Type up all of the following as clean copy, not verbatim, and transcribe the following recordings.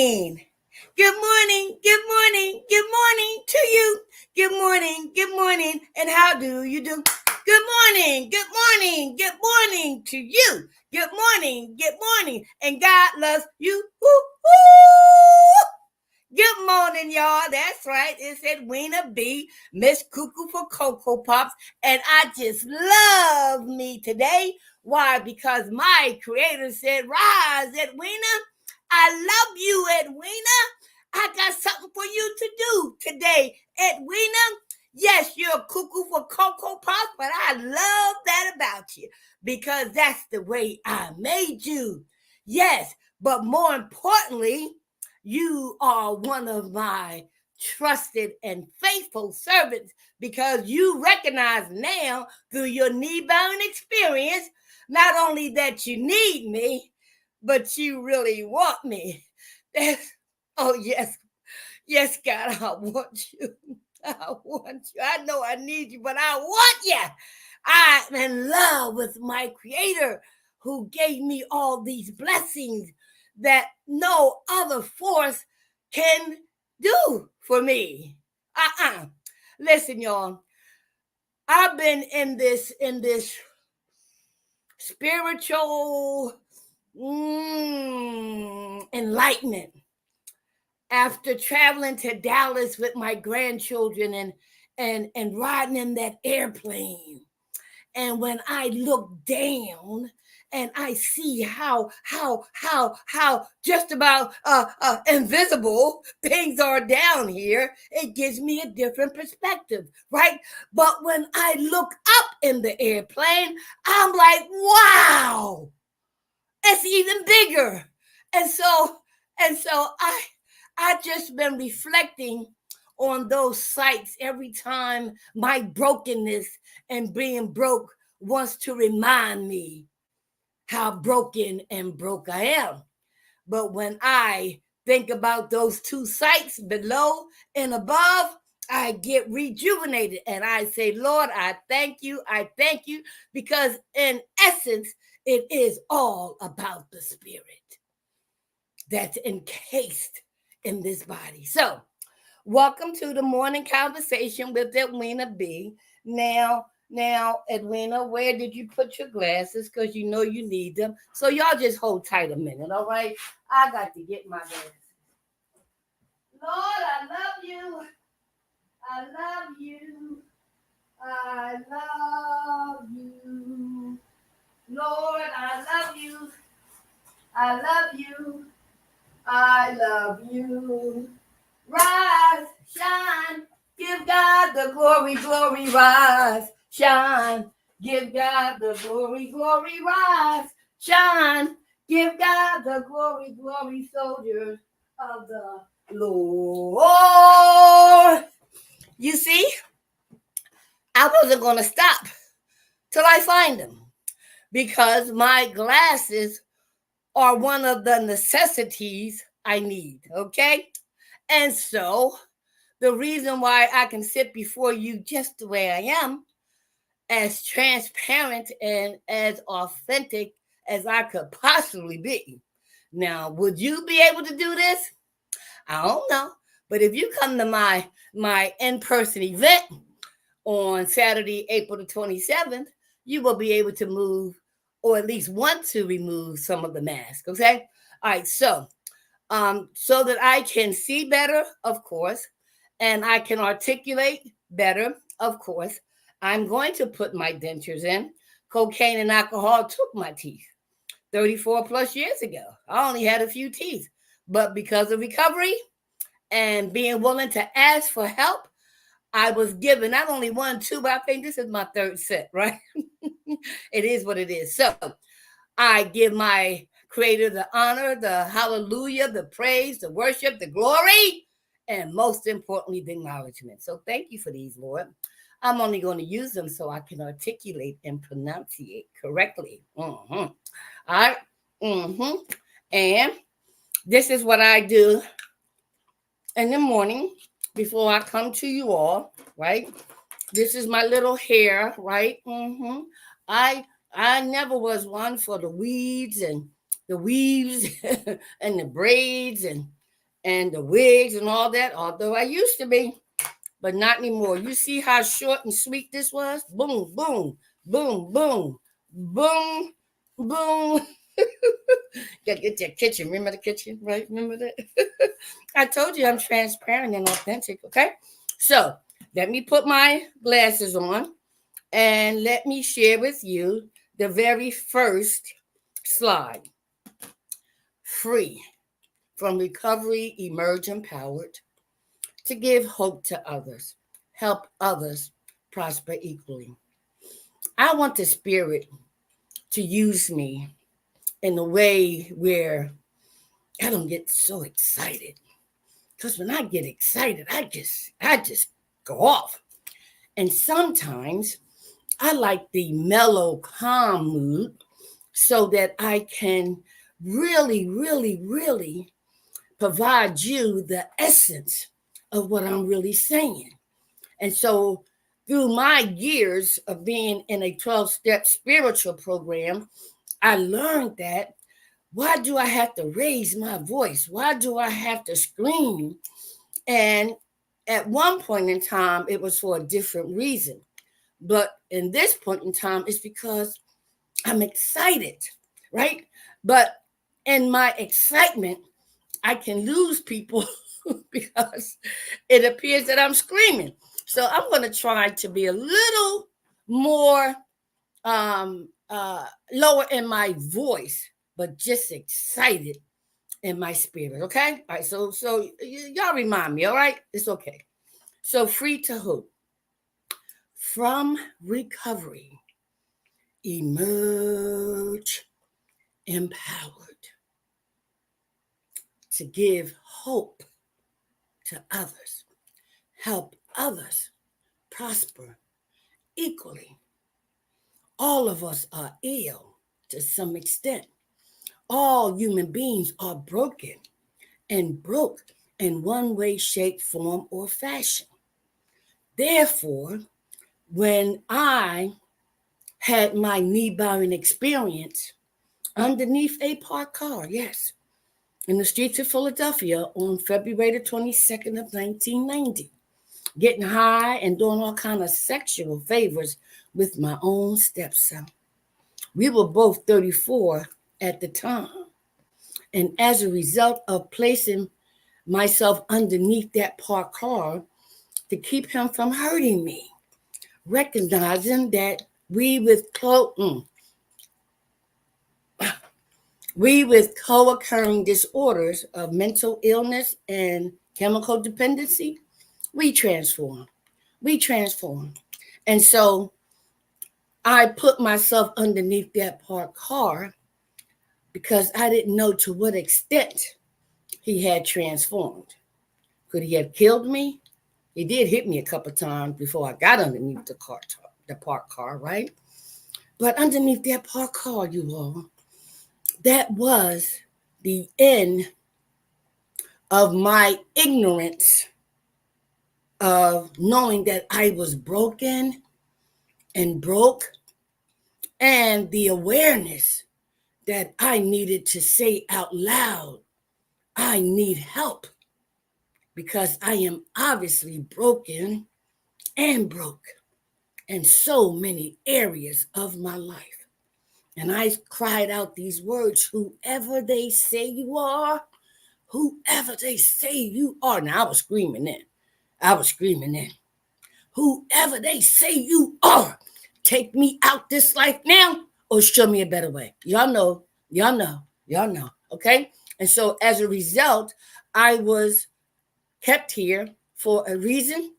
morning. Good morning. Good morning. Good morning to you. Good morning. Good morning. And how do you do? Good morning. Good morning. Good morning to you. Good morning. Good morning. And God loves you. Woo-hoo. Good morning, y'all. That's right. It's Edwina B, Miss Cuckoo for Cocoa Pops. And I just love me today. Why? Because my creator said, rise, Edwina. I love you, Edwina. I got something for you to do today, Edwina. Yes, you're a cuckoo for Cocoa Pops, but I love that about you because that's the way I made you. Yes, but more importantly, you are one of my trusted and faithful servants because you recognize now through your knee-bound experience, not only that you need me, but you really want me. Oh, yes. Yes, God, I want you. I want you. I know I need you, but I want you. I'm in love with my creator who gave me all these blessings that no other force can do for me. Listen, y'all. I've been in this spiritual enlightenment after traveling to Dallas with my grandchildren and riding in that airplane. And when I look down and I see how just about invisible things are down here, it gives me a different perspective, right? But when I look up in the airplane, I'm like, wow, it's even bigger. And so I just been reflecting on those sights every time my brokenness and being broke wants to remind me how broken and broke I am. But when I think about those two sights below and above, I get rejuvenated and I say, Lord, I thank you, because in essence, it is all about the spirit that's encased in this body. So, welcome to the morning conversation with Edwina B. Now, Edwina, where did you put your glasses? Because you know you need them. So y'all just hold tight a minute, all right? I got to get my glasses. Lord, I love you. I love you. I love you. Lord, I love you. I love you. I love you. Rise, shine, give God the glory, glory, rise, shine, give God the glory, glory, rise, shine, give God the glory, glory, soldiers of the Lord. You see, I wasn't going to stop till I find them because my glasses are one of the necessities I need, okay? And so the reason why I can sit before you just the way I am, as transparent and as authentic as I could possibly be. Now, would you be able to do this? I don't know. But if you come to my in-person event on Saturday, April the 27th, you will be able to move or at least want to remove some of the mask, okay? All right, so that I can see better, of course, and I can articulate better, of course. I'm going to put my dentures in. Cocaine and alcohol took my teeth 34 plus years ago. I only had a few teeth, but because of recovery and being willing to ask for help, I was given not only one, two, but I think this is my third set, right? It is what it is. So I give my creator the honor, the hallelujah, the praise, the worship, the glory, and most importantly, the acknowledgement. So thank you for these, Lord. I'm only going to use them so I can articulate and pronunciate correctly. All right. And this is what I do in the morning before I come to you all, right? This is my little hair, right? I never was one for the weeds and the weaves and the braids and and the wigs and all that, although I used to be, but not anymore. You see how short and sweet this was? Boom, boom, boom, boom, boom, boom. Gotta get to the kitchen. Remember the kitchen, right? Remember that? I told you I'm transparent and authentic, okay? So let me put my glasses on and let me share with you the very first slide. Free from recovery, emerge empowered to give hope to others, help others prosper equally. I want the Spirit to use me in a way where I don't get so excited. Because when I get excited, I just go off. And sometimes I like the mellow, calm mood so that I can really, really, really provide you the essence of what I'm really saying. And so through my years of being in a 12-step spiritual program, I learned that why do I have to raise my voice? Why do I have to scream? And at one point in time, it was for a different reason. But in this point in time, it's because I'm excited, right? But in my excitement, I can lose people because it appears that I'm screaming. So I'm going to try to be a little more lower in my voice, but just excited in my spirit. Okay. All right. So y'all remind me. All right. It's okay. So free to hope from recovery, emerge empowered to give hope to others, help others prosper equally. All of us are ill to some extent. All human beings are broken and broke in one way, shape, form, or fashion. Therefore, when I had my knee bowing experience underneath a parked car, yes, in the streets of Philadelphia on February the 22nd of 1990, getting high and doing all kind of sexual favors with my own stepson. We were both 34 at the time. And as a result of placing myself underneath that parked car to keep him from hurting me, recognizing that we with co-occurring disorders of mental illness and chemical dependency, we transform. We transform. And so I put myself underneath that parked car because I didn't know to what extent he had transformed. Could he have killed me? He did hit me a couple times before I got underneath the parked car, right? But underneath that parked car, you all, that was the end of my ignorance of knowing that I was broken and broke, and the awareness that I needed to say out loud, I need help because I am obviously broken and broke in so many areas of my life. And I cried out these words, whoever they say you are, whoever they say you are. Now, I was screaming then. Whoever they say you are, take me out this life now or show me a better way. Y'all know. Okay? And so as a result, I was kept here for a reason,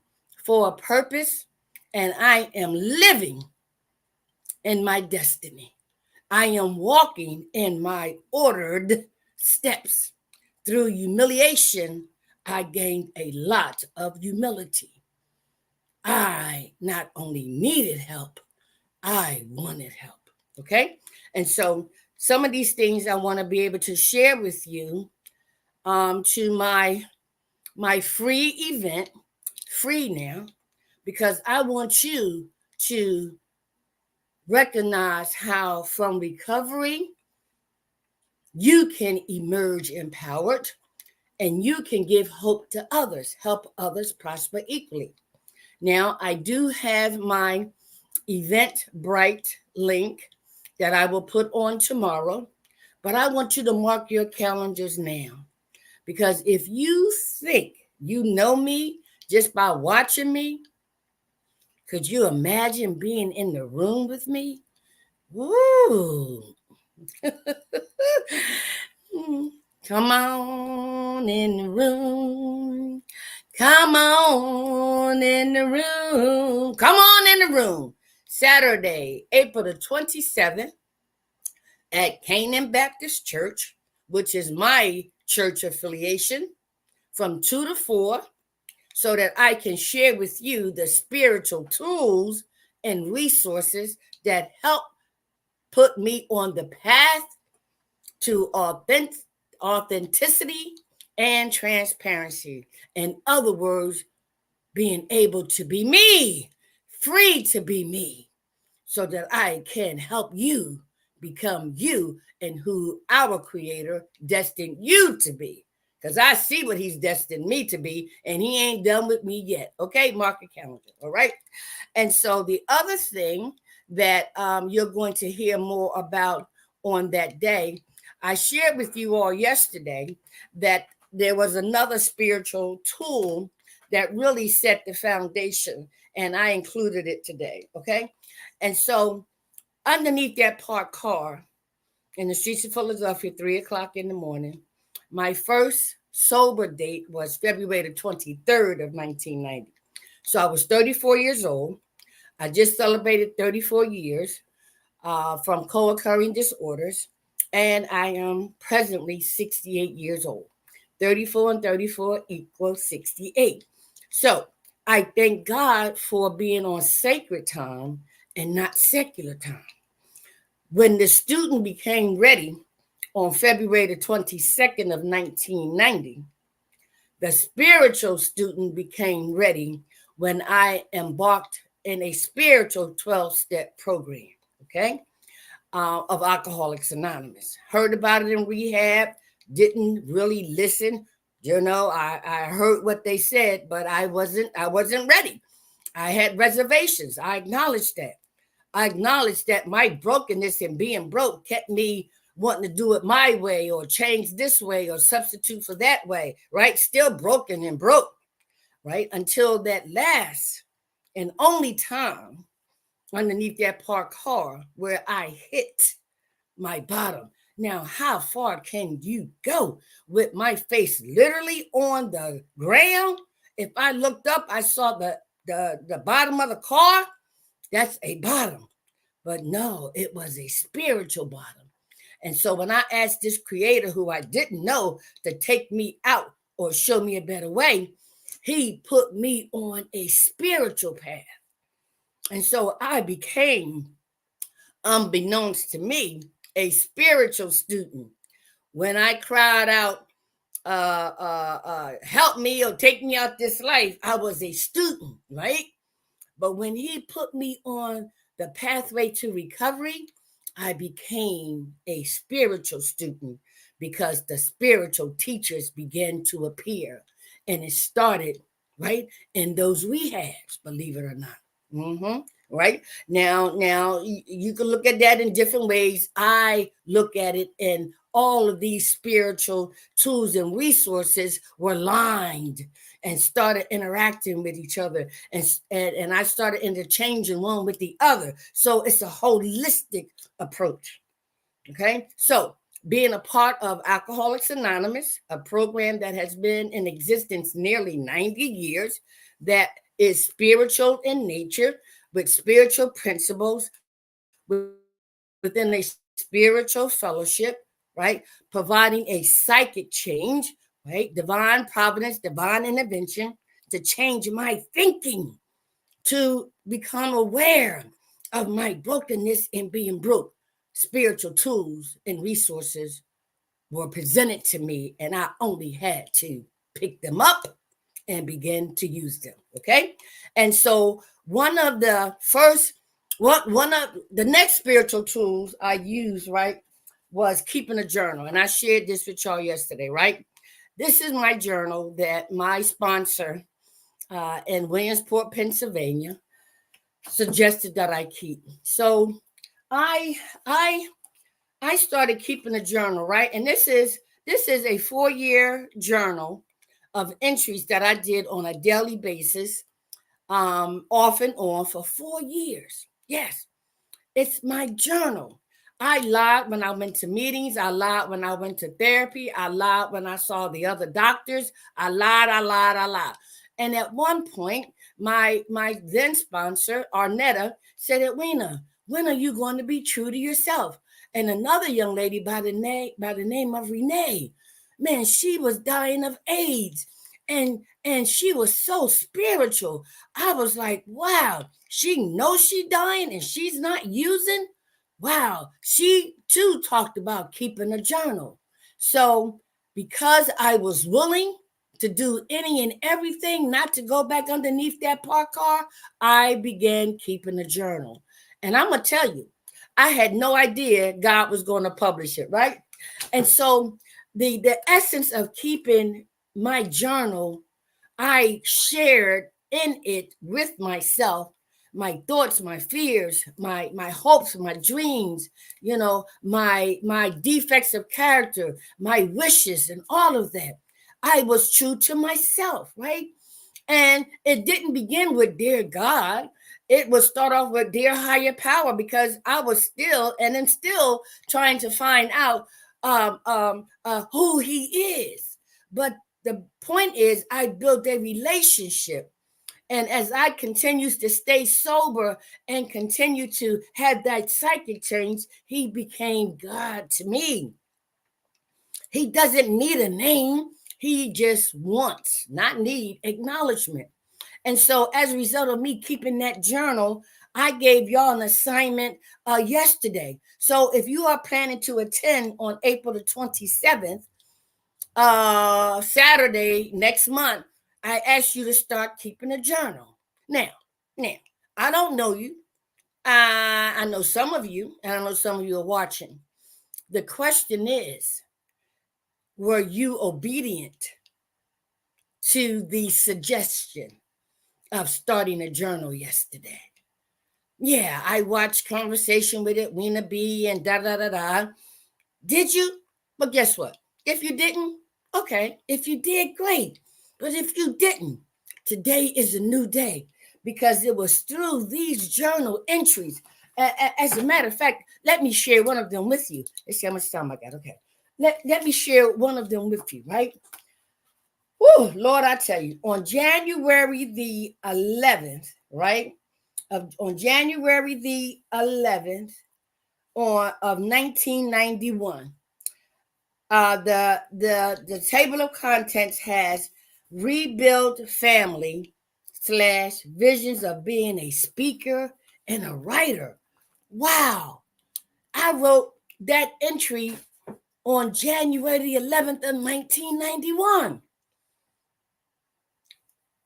for a purpose, and I am living in my destiny. I am walking in my ordered steps. Through humiliation, I gained a lot of humility. I not only needed help, I wanted help. Okay? And so some of these things I want to be able to share with you to my free event, free now, because I want you to recognize how from recovery you can emerge empowered and you can give hope to others, help others prosper equally. Now, I do have my Eventbrite link that I will put on tomorrow, but I want you to mark your calendars now, because if you think you know me just by watching me, could you imagine being in the room with me? Woo! Come on in the room. Come on in the room. Come on in the room. Saturday, April the 27th at Canaan Baptist Church, which is my church affiliation, from 2 to 4, so that I can share with you the spiritual tools and resources that help put me on the path to authenticity and transparency. In other words, being able to be me, free to be me, so that I can help you become you and who our Creator destined you to be. Because I see what He's destined me to be, and He ain't done with me yet. Okay, mark your calendar. All right. And so the other thing that you're going to hear more about on that day, I shared with you all yesterday that there was another spiritual tool that really set the foundation, and I included it today. Okay. And so underneath that parked car in the streets of Philadelphia, 3:00 in the morning, my first sober date was February the 23rd of 1990. So I was 34 years old. I just celebrated 34 years from co-occurring disorders, and I am presently 68 years old. 34 and 34 equals 68. So I thank God for being on sacred time and not secular time. When the student became ready on February the 22nd of 1990, the spiritual student became ready when I embarked in a spiritual 12-step program, okay, of Alcoholics Anonymous. Heard about it in rehab, didn't really listen. I heard what they said, but I wasn't ready. I had reservations. I acknowledged that. I acknowledged that my brokenness and being broke kept me wanting to do it my way or change this way or substitute for that way, right? Still broken and broke, right? Until that last and only time underneath that parked car where I hit my bottom. Now, how far can you go with my face literally on the ground? If I looked up, I saw the bottom of the car. That's a bottom. But no, it was a spiritual bottom. And so when I asked this Creator, who I didn't know, to take me out or show me a better way, He put me on a spiritual path. And so I became, unbeknownst to me, a spiritual student. When I cried out, help me or take me out this life, I was a student, right? But when He put me on the pathway to recovery, I became a spiritual student because the spiritual teachers began to appear. And it started right in those rehabs, believe it or not. Right now you can look at that in different ways. I look at it in all of these spiritual tools and resources were lined and started interacting with each other, and I started interchanging one with the other. So it's a holistic approach. Okay, so being a part of Alcoholics Anonymous, a program that has been in existence nearly 90 years, that is spiritual in nature, with spiritual principles within a spiritual fellowship, right? Providing a psychic change, right? Divine providence, divine intervention to change my thinking, to become aware of my brokenness and being broke. Spiritual tools and resources were presented to me, and I only had to pick them up and begin to use them. Okay. And so one of the next spiritual tools I used, right, was keeping a journal. And I shared this with y'all yesterday, right? This is my journal that my sponsor in Williamsport, Pennsylvania, suggested that I keep. So I I I started keeping a journal, right? And this is a 4-year journal of entries that I did on a daily basis, off and on for 4 years. Yes, it's my journal. I lied when I went to meetings. I lied when I went to therapy. I lied when I saw the other doctors. I lied, I lied, I lied. And at one point, my then sponsor, Arnetta, said, Edwina, when are you going to be true to yourself? And another young lady by the name of Renee, man, she was dying of AIDS. And she was so spiritual. I was like, wow, she knows she dying and she's not using. Wow, she too talked about keeping a journal. So because I was willing to do any and everything, not to go back underneath that park car, I began keeping a journal. And I'm gonna tell you, I had no idea God was going to publish it, right? And so the essence of keeping my journal, I shared in it with myself my thoughts, my fears, my hopes, my dreams, my defects of character, my wishes, and all of that. I was true to myself, right? And it didn't begin with dear God. It would start off with dear higher power, because I was still and am still trying to find out who He is. But the point is, I built a relationship. And as I continues to stay sober and continue to have that psychic change, He became God to me. He doesn't need a name. He just wants, not need, acknowledgement. And so, as a result of me keeping that journal, I gave y'all an assignment yesterday. So, if you are planning to attend on April the 27th, Saturday next month, I ask you to start keeping a journal. Now, I don't know you. I know some of you, and I know some of you are watching. The question is, were you obedient to the suggestion of starting a journal yesterday? Yeah, I watched Conversation with Edwina B and da da da da. Did you? But guess what? If you didn't, okay. If you did, great. But if you didn't, today is a new day, because it was through these journal entries. As a matter of fact, let me share one of them with you. Let's see how much time I got. Okay. Let me share one of them with you, right? Woo, Lord, I tell you, on January the 11th, right? On January the 11th of 1991, the table of contents has rebuild family / visions of being a speaker and a writer. Wow. I wrote that entry on January the 11th of 1991.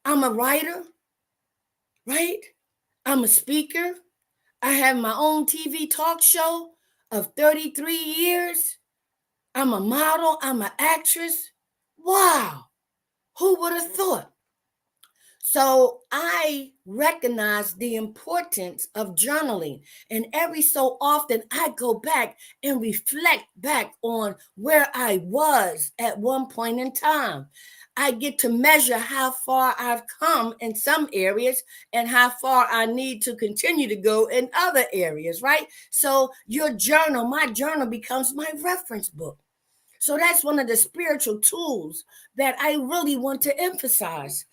I'm a writer, right? I'm a speaker. I have my own TV talk show of 33 years. I'm a model. I'm an actress. Wow. Who would have thought? So I recognize the importance of journaling. And every so often I go back and reflect back on where I was at one point in time. I get to measure how far I've come in some areas and how far I need to continue to go in other areas, right? So my journal becomes my reference book. So that's one of the spiritual tools that I really want to emphasize,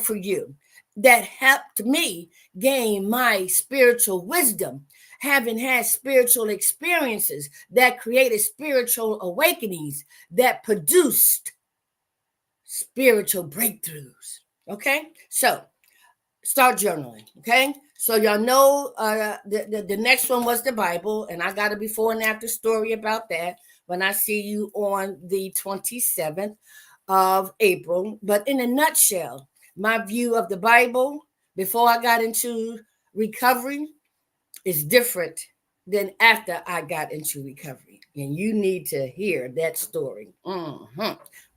for you, that helped me gain my spiritual wisdom, having had spiritual experiences that created spiritual awakenings that produced spiritual breakthroughs. Okay, so start journaling. Okay, so y'all know the next one was the Bible, and I got a before and after story about that when I see you on the 27th of April. But in a nutshell, my view of the Bible before I got into recovery is different than after I got into recovery. And you need to hear that story.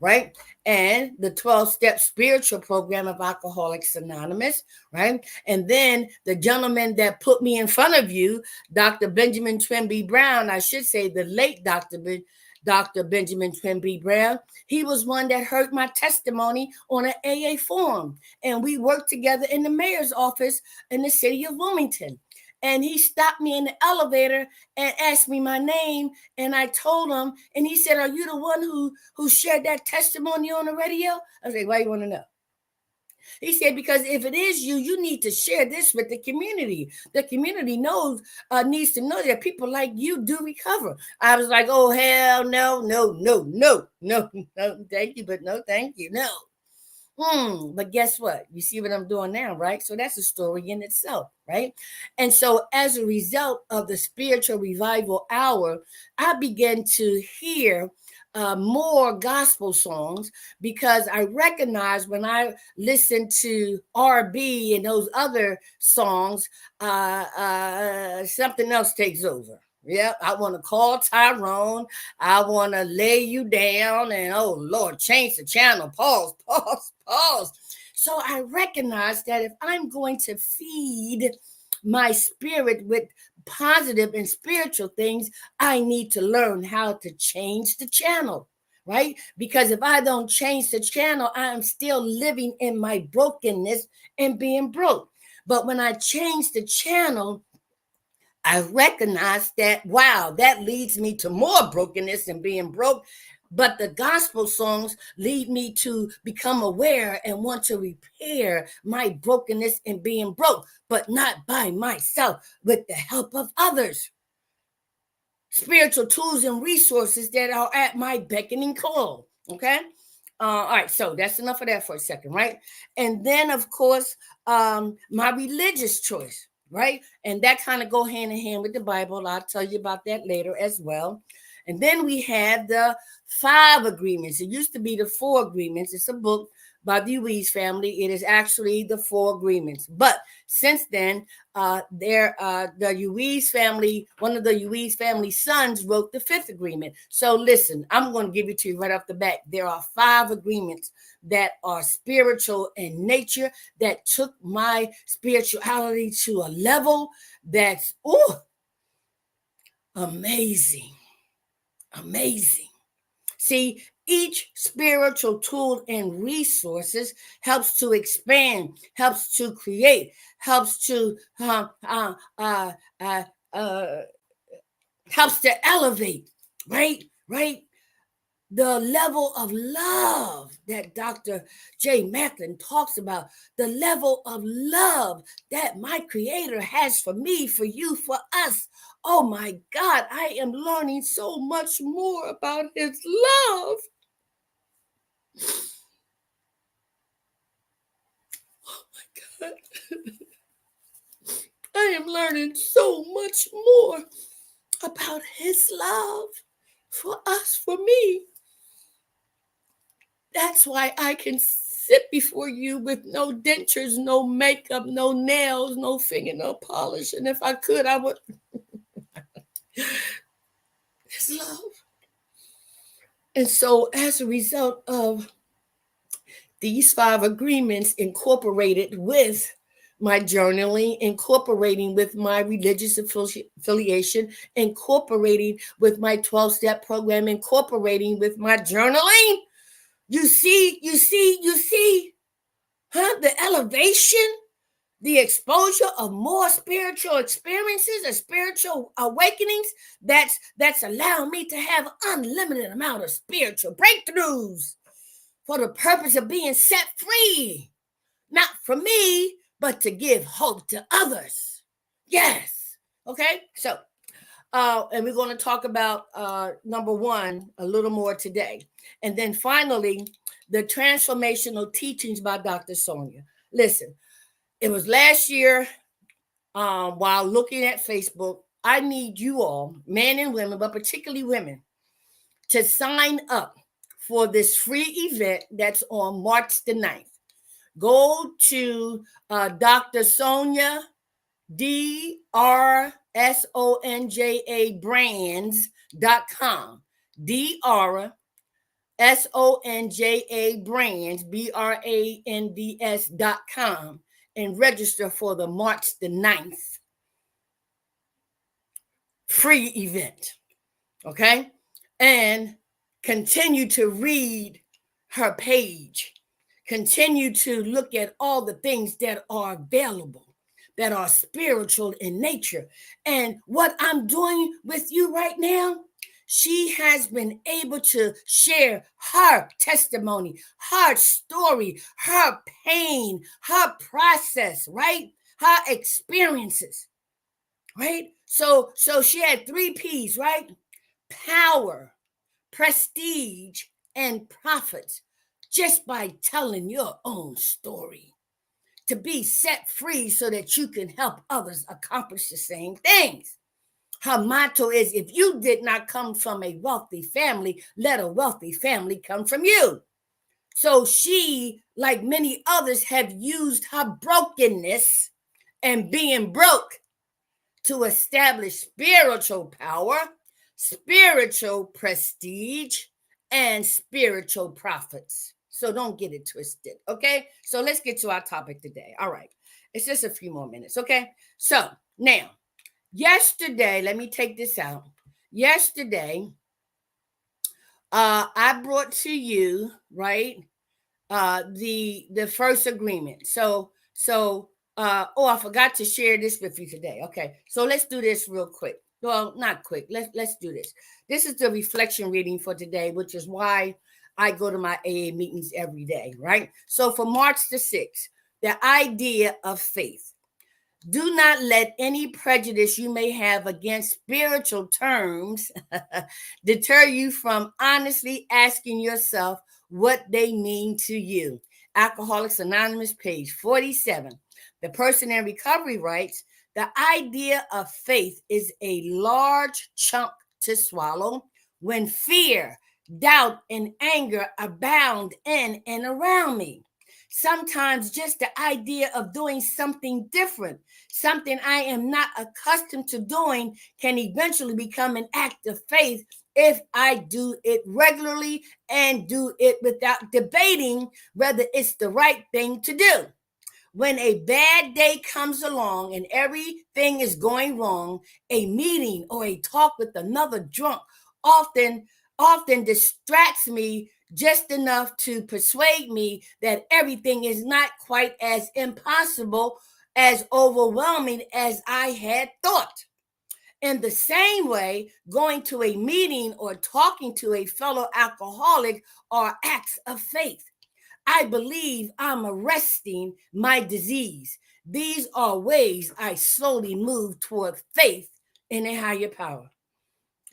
Right? And the 12-step spiritual program of Alcoholics Anonymous, right? And then the gentleman that put me in front of you, Dr. Benjamin Trimby Brown, I should say the late Dr. Benjamin Trimby Brown, he was one that heard my testimony on an AA forum. And we worked together in the mayor's office in the city of Wilmington. And he stopped me in the elevator and asked me my name. And I told him, and he said, "Are you the one who shared that testimony on the radio?" I said, "Why you want to know?" He said, "Because if it is you, you need to share this with the community. The community needs to know that people like you do recover." I was like, "Oh, hell no, no, no, no, no, no, thank you, but no, thank you, no." But guess what? You see what I'm doing now, right? So that's a story in itself, right? And so as a result of the spiritual revival hour, I began to hear more gospel songs, because I recognize when I listen to R&B and those other songs, something else takes over. Yeah, I want to call Tyrone. I want to lay you down, and oh Lord, change the channel. Pause, pause, pause. So I recognize that if I'm going to feed my spirit with positive and spiritual things, I need to learn how to change the channel, right? Because if I don't change the channel, I am still living in my brokenness and being broke. But when I change the channel, I recognize that, wow, that leads me to more brokenness and being broke. But the gospel songs lead me to become aware and want to repair my brokenness and being broke, but not by myself, with the help of others. Spiritual tools and resources that are at my beckoning call. Okay. All right, so that's enough of that for a second, right? And then, of course, my religious choice, right? And that kind of go hand in hand with the Bible. I'll tell you about that later as well. And then we have the 5 agreements. It used to be the 4 agreements. It's a book by the Uwees family. It is actually the 4 agreements. But since then, the Uwees family, one of the Uwees family sons wrote the 5th agreement. So listen, I'm going to give it to you right off the bat. There are 5 agreements that are spiritual in nature, that took my spirituality to a level that's amazing. Amazing. See, each spiritual tool and resources helps to expand, helps to create, helps to helps to elevate, right? Right? The level of love that Dr. J. Macklin talks about, the level of love that my Creator has for me, for you, for us. Oh my God, I am learning so much more about His love. Oh my God. I am learning so much more about His love for us, for me. That's why I can sit before you with no dentures, no makeup, no nails, no fingernail polish. And if I could, I would. His love. And so, as a result of these 5 agreements, incorporated with my journaling, incorporating with my religious affiliation, incorporating with my 12-step program, incorporating with my journaling, you see, the elevation, the exposure of more spiritual experiences and spiritual awakenings that's allowing me to have unlimited amount of spiritual breakthroughs for the purpose of being set free, not for me, but to give hope to others. Yes. Okay. So, and we're going to talk about number 1 a little more today, and then finally, the transformational teachings by Dr. Sonia. Listen, it was last year, while looking at Facebook, I need you all, men and women, but particularly women, to sign up for this free event that's on March the 9th. Go to Dr. Sonia D.R. SONJA brands.com. DRSONJA brands, BRANDS.com, and register for the March the 9th free event. Okay? And continue to read her page. Continue to look at all the things that are available, that are spiritual in nature. And what I'm doing with you right now, she has been able to share her testimony, her story, her pain, her process, right? Her experiences, right? So she had 3 P's, right? Power, prestige, and profits, just by telling your own story, to be set free so that you can help others accomplish the same things. Her motto is, if you did not come from a wealthy family, let a wealthy family come from you. So she, like many others, have used her brokenness and being broke to establish spiritual power, spiritual prestige, and spiritual profits. So don't get it twisted, okay? So let's get to our topic today. All right. It's just a few more minutes, okay? So now, yesterday, let me take this out. Yesterday, I brought to you, right, the first agreement. I forgot to share this with you today. Okay, so let's do this real quick. Well, not quick. Let's do this. This is the reflection reading for today, which is why I go to my AA meetings every day, right? So for March the 6th, the idea of faith. Do not let any prejudice you may have against spiritual terms deter you from honestly asking yourself what they mean to you. Alcoholics Anonymous, page 47. The person in recovery writes, the idea of faith is a large chunk to swallow when fear, doubt, and anger abound in and around me. Sometimes just the idea of doing something different, something I am not accustomed to doing, can eventually become an act of faith if I do it regularly and do it without debating whether it's the right thing to do. When a bad day comes along and everything is going wrong, a meeting or a talk with another drunk often distracts me just enough to persuade me that everything is not quite as impossible, as overwhelming as I had thought. In the same way, going to a meeting or talking to a fellow alcoholic are acts of faith. I believe I'm arresting my disease. These are ways I slowly move toward faith in a higher power.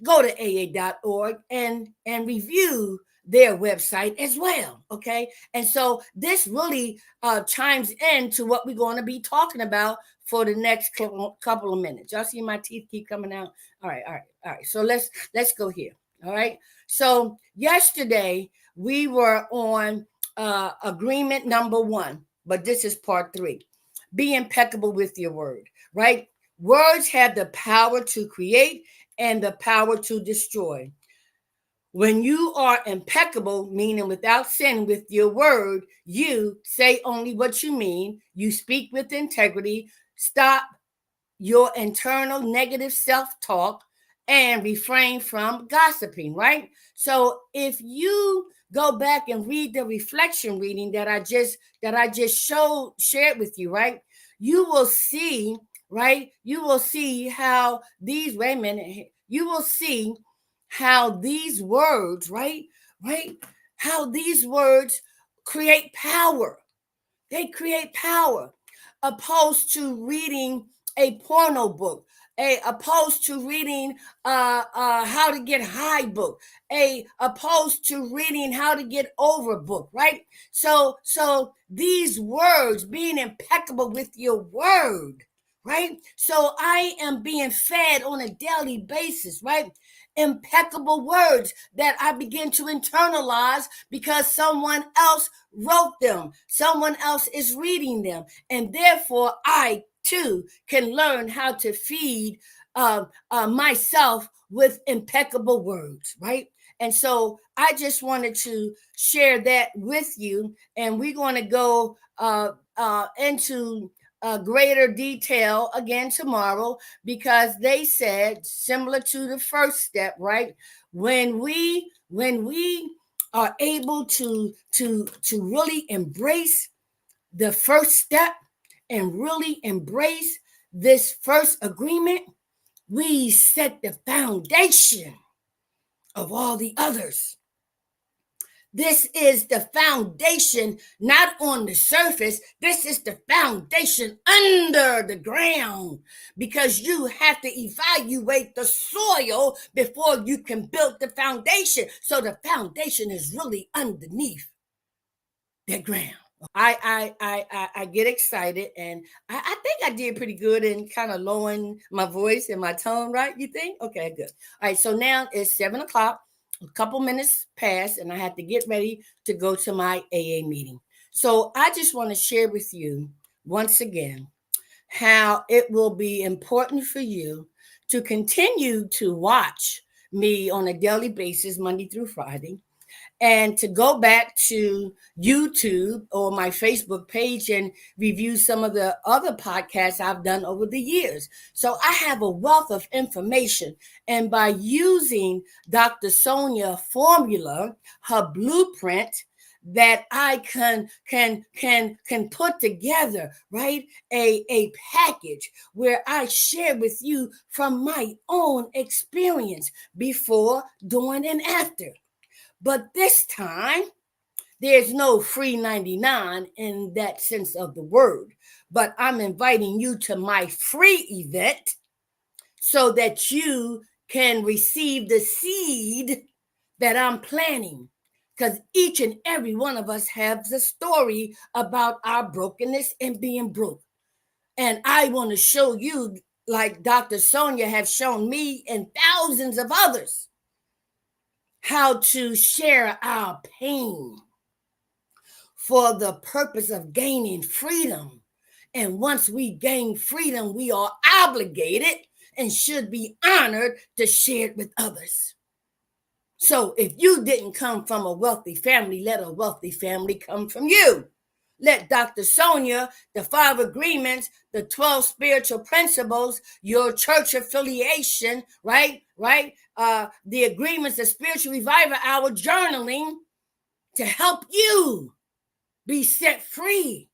Go to aa.org and review their website as well, okay? And so this really chimes into what we're going to be talking about for the next couple of minutes. Y'all see my teeth keep coming out? All right. So let's go here, all right? So yesterday we were on agreement number 1, but this is part 3. Be impeccable with your word, right? Words have the power to create and the power to destroy. When you are impeccable, meaning without sin with your word, you say only what you mean, you speak with integrity, stop your internal negative self-talk, and refrain from gossiping, right? So if you go back and read the reflection reading that I just shared with you, right? You will see, right? You will see how these, you will see how these words, right? How these words create power. They create power, opposed to reading a porno book, opposed to reading how to get high book, opposed to reading how to get over book, right? So these words, being impeccable with your word, right? So I am being fed on a daily basis, right? Impeccable words that I begin to internalize because someone else wrote them. Someone else is reading them. And therefore, I too can learn how to feed myself with impeccable words, right? And so I just wanted to share that with you. And we're going to go into greater detail again tomorrow, because they said, similar to the first step, right? When we are able to really embrace the first step and really embrace this first agreement, we set the foundation of all the others. This is the foundation, not on the surface. This is the foundation under the ground, because you have to evaluate the soil before you can build the foundation. So the foundation is really underneath the ground. I get excited, and I think I did pretty good in kind of lowering my voice and my tone, right? You think? Okay, good. All right, so now it's 7:00. A couple minutes passed, and I had to get ready to go to my AA meeting. So I just want to share with you once again how it will be important for you to continue to watch me on a daily basis, Monday through Friday, and to go back to YouTube or my Facebook page and review some of the other podcasts I've done over the years. So I have a wealth of information. And by using Dr. Sonia formula, her blueprint, that I can put together, right? A package where I share with you from my own experience before, during, and after. But this time, there's no free 99 in that sense of the word. But I'm inviting you to my free event so that you can receive the seed that I'm planting. Because each and every one of us has a story about our brokenness and being broke. And I want to show you, like Dr. Sonia has shown me and thousands of others, how to share our pain for the purpose of gaining freedom. And once we gain freedom, we are obligated and should be honored to share it with others. So if you didn't come from a wealthy family, let a wealthy family come from you. Let Dr. Sonia, the 5 agreements, the 12 spiritual principles, your church affiliation, right? The agreements, the spiritual revival hour, journaling, to help you be set free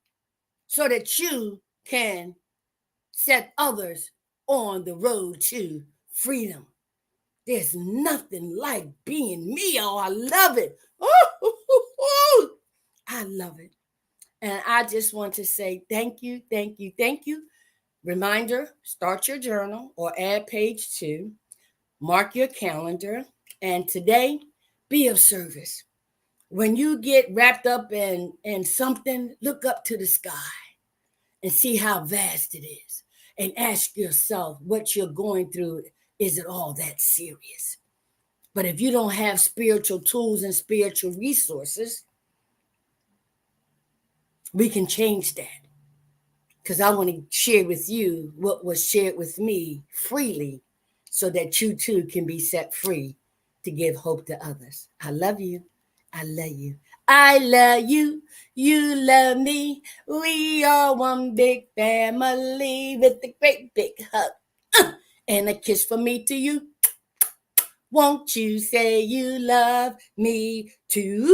so that you can set others on the road to freedom. There's nothing like being me. Oh, I love it. I love it. And I just want to say thank you, thank you, thank you. Reminder, start your journal or add page 2. Mark your calendar. And today, be of service. When you get wrapped up in something, look up to the sky and see how vast it is. And ask yourself what you're going through. Is it all that serious? But if you don't have spiritual tools and spiritual resources, we can change that. Because I want to share with you what was shared with me freely so that you too can be set free to give hope to others. I love you. I love you. I love you. You love me. We are one big family with a great big hug. And a kiss from me to you. Won't you say you love me too?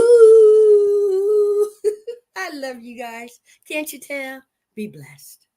I love you guys. Can't you tell? Be blessed.